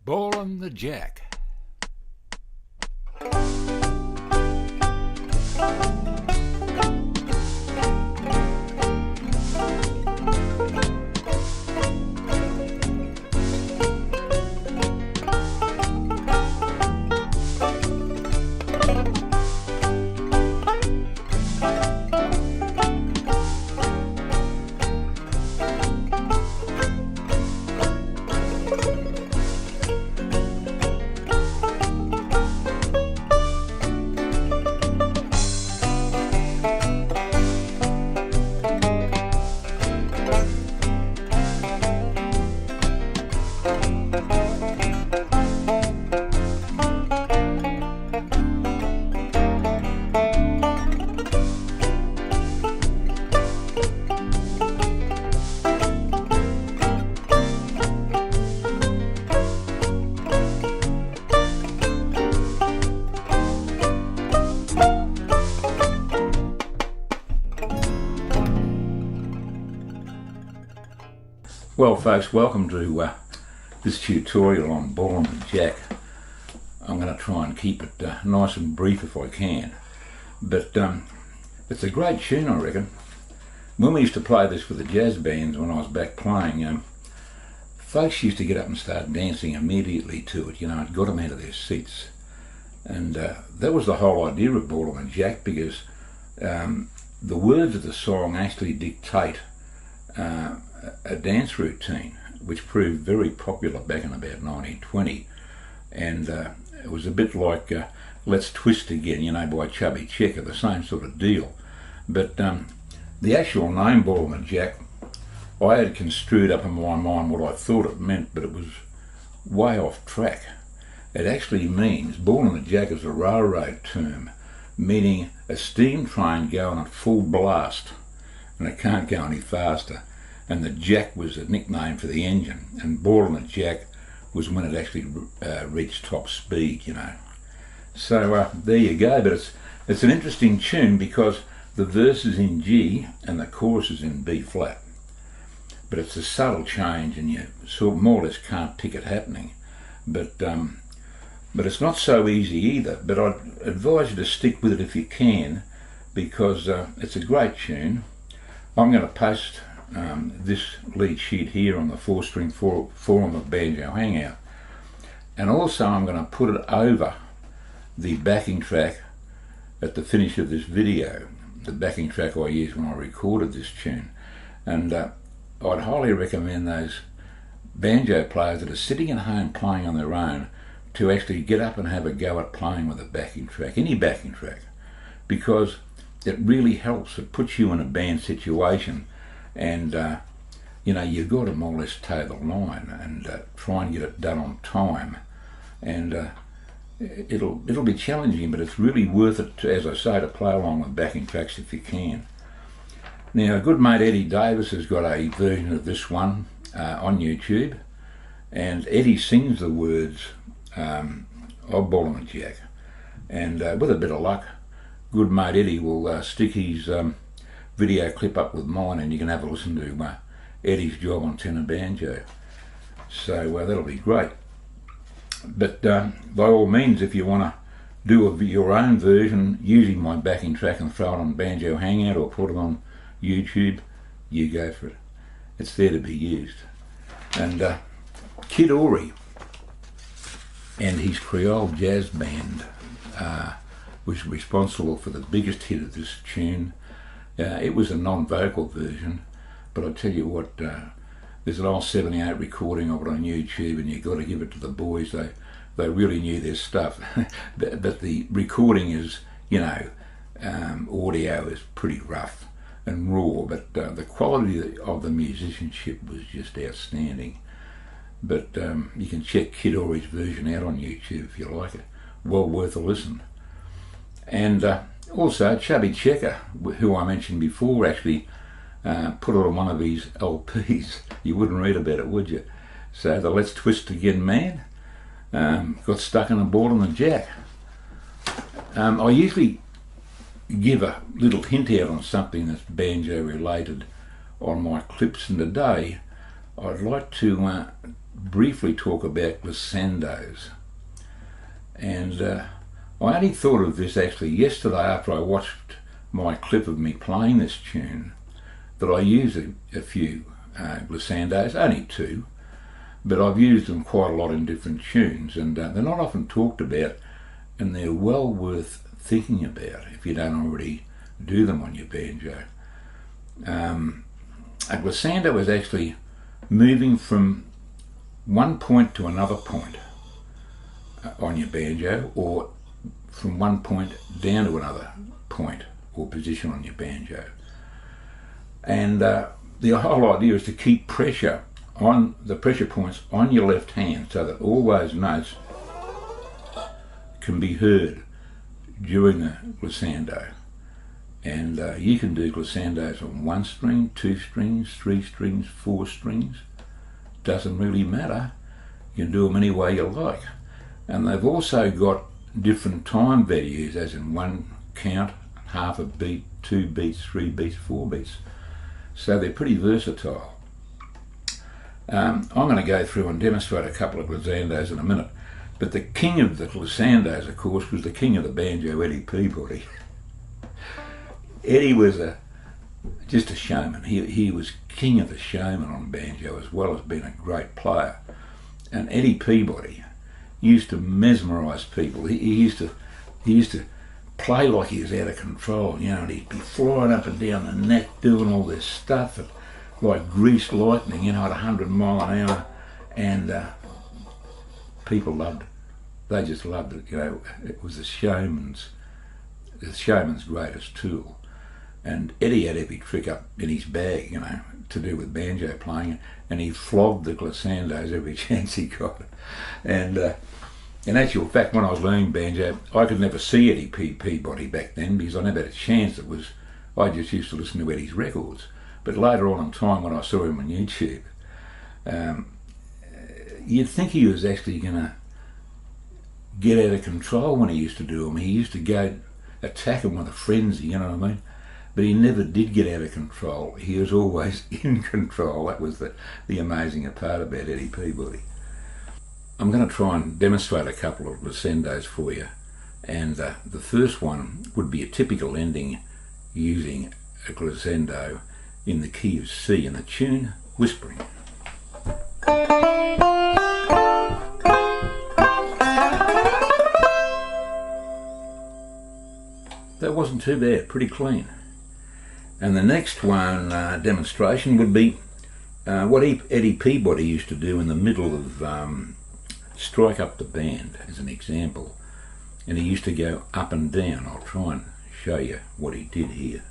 Ballin the Jack. Well folks, welcome to this tutorial on Ballin The Jack. I'm going to try and keep it nice and brief if I can, but it's a great tune, I reckon. When we used to play this with the jazz bands when I was back playing, folks used to get up and start dancing immediately to it. You know, it got them out of their seats, and that was the whole idea of Ballin The Jack, because the words of the song actually dictate a dance routine which proved very popular back in about 1920, and it was a bit like Let's Twist Again, you know, by Chubby Checker, the same sort of deal. But the actual name Ballin The Jack, I had construed up in my mind what I thought it meant, but it was way off track. It actually means, Ballin The Jack is a railroad term meaning a steam train going at full blast and it can't go any faster. And the jack was a nickname for the engine, and Ballin The Jack was when it actually reached top speed, you know. So there you go, but it's an interesting tune because the verse is in G and the chorus is in B flat. But it's a subtle change and you sort of more or less can't pick it happening. But it's not so easy either, but I'd advise you to stick with it if you can, because it's a great tune. I'm going to post this lead sheet here on the 4-string forum of Banjo Hangout, and also I'm going to put it over the backing track at the finish of this video, the backing track I used when I recorded this tune. And I'd highly recommend those banjo players that are sitting at home playing on their own to actually get up and have a go at playing with a backing track, any backing track, because it really helps. It puts you in a band situation, and you know, you've got to more or less toe the line and try and get it done on time. And it'll be challenging, but it's really worth it to, as I say, to play along with backing tracks if you can. Now, a good mate Eddie Davis has got a version of this one on YouTube, and Eddie sings the words of Ballin The Jack, and with a bit of luck, good mate Eddie will stick his video clip up with mine, and you can have a listen to Eddie's job on tenor banjo. So that'll be great. But by all means, if you want to do your own version using my backing track and throw it on Banjo Hangout or put it on YouTube, you go for it. It's there to be used. And Kid Ory and his Creole jazz band was responsible for the biggest hit of this tune. It was a non-vocal version, but I tell you what, there's an old 78 recording of it on YouTube, and you've got to give it to the boys. They really knew their stuff. but the recording is, you know, audio is pretty rough and raw, but the quality of the musicianship was just outstanding. But you can check Kid Ory's version out on YouTube if you like it. Well worth a listen. And also Chubby Checker, who I mentioned before, actually put it on one of his LPs. You wouldn't read about it, would you? So the Let's Twist Again man got stuck in a Ballin The Jack. I usually give a little hint out on something that's banjo related on my clips, and today I'd like to briefly talk about glissandos. And I only thought of this actually yesterday after I watched my clip of me playing this tune, that I use a few glissandos, only two, but I've used them quite a lot in different tunes, and they're not often talked about, and they're well worth thinking about if you don't already do them on your banjo. A glissando is actually moving from one point to another point on your banjo, or from one point down to another point or position on your banjo. And the whole idea is to keep pressure on the pressure points on your left hand so that all those notes can be heard during the glissando. And you can do glissandos on one string, two strings, three strings, four strings. Doesn't really matter. You can do them any way you like. And they've also got different time values, as in one count, half a beat, 2 beats, 3 beats, 4 beats. So they're pretty versatile. I'm going to go through and demonstrate a couple of glissandos in a minute. But the king of the glissandos, of course, was the king of the banjo, Eddie Peabody. Eddie was just a showman. He was king of the showman on banjo, as well as being a great player. And Eddie Peabody used to mesmerise people. He used to play like he was out of control, you know, and he'd be flying up and down the neck doing all this stuff at, like greased lightning, you know, at 100 miles an hour, and people loved it. They just loved it, you know. It was the showman's greatest tool. And Eddie had every trick up in his bag, you know, to do with banjo playing, and he flogged the glissandos every chance he got. And in actual fact, when I was learning banjo, I could never see Eddie Peabody back then because I never had a chance. I just used to listen to Eddie's records. But later on in time, when I saw him on YouTube, you'd think he was actually going to get out of control when he used to do them. He used to go attack them with a frenzy, you know what I mean? But he never did get out of control. He was always in control. That was the amazing part about Eddie Peabody. I'm going to try and demonstrate a couple of glissandos for you. And the first one would be a typical ending using a glissando in the key of C in the tune Whispering. That wasn't too bad, pretty clean. And the next one, demonstration, would be what Eddie Peabody used to do in the middle of Strike Up the Band, as an example. And he used to go up and down. I'll try and show you what he did here.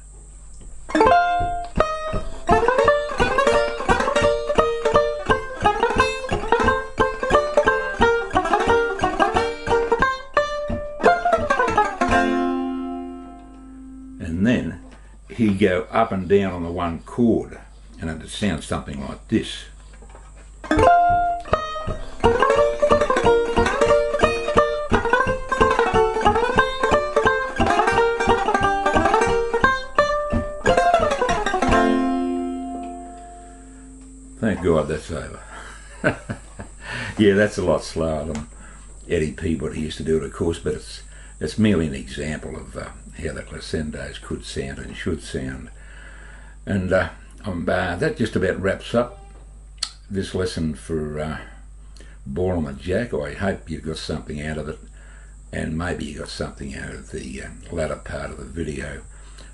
And then he'd go up and down on the one chord, and it would sound something like this. Thank God that's over. Yeah, that's a lot slower than Eddie Peabody used to do it, of course, but it's merely an example of how the glissandos could sound and should sound. And that just about wraps up this lesson for Ballin The Jack. I hope you got something out of it, and maybe you got something out of the latter part of the video.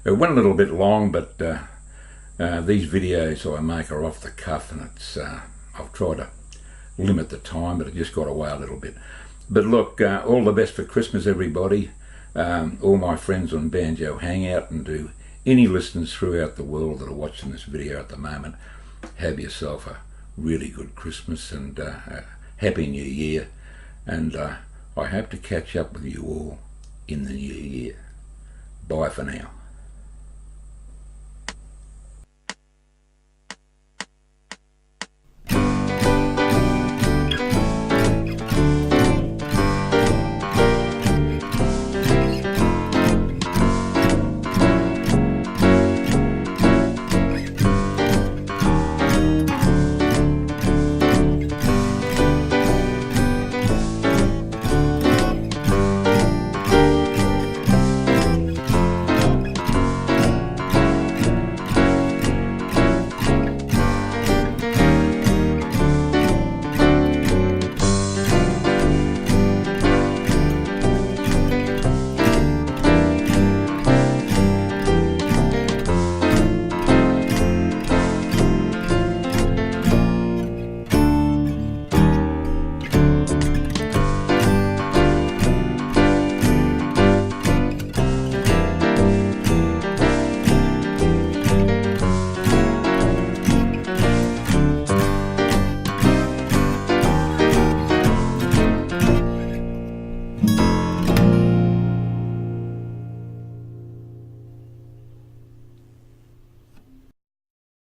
It went a little bit long, but these videos I make are off the cuff, and I've tried to limit the time, but it just got away a little bit. But look, all the best for Christmas, everybody. All my friends on Banjo Hangout, and to any listeners throughout the world that are watching this video at the moment, have yourself a really good Christmas and a Happy New Year. And I hope to catch up with you all in the new year. Bye for now.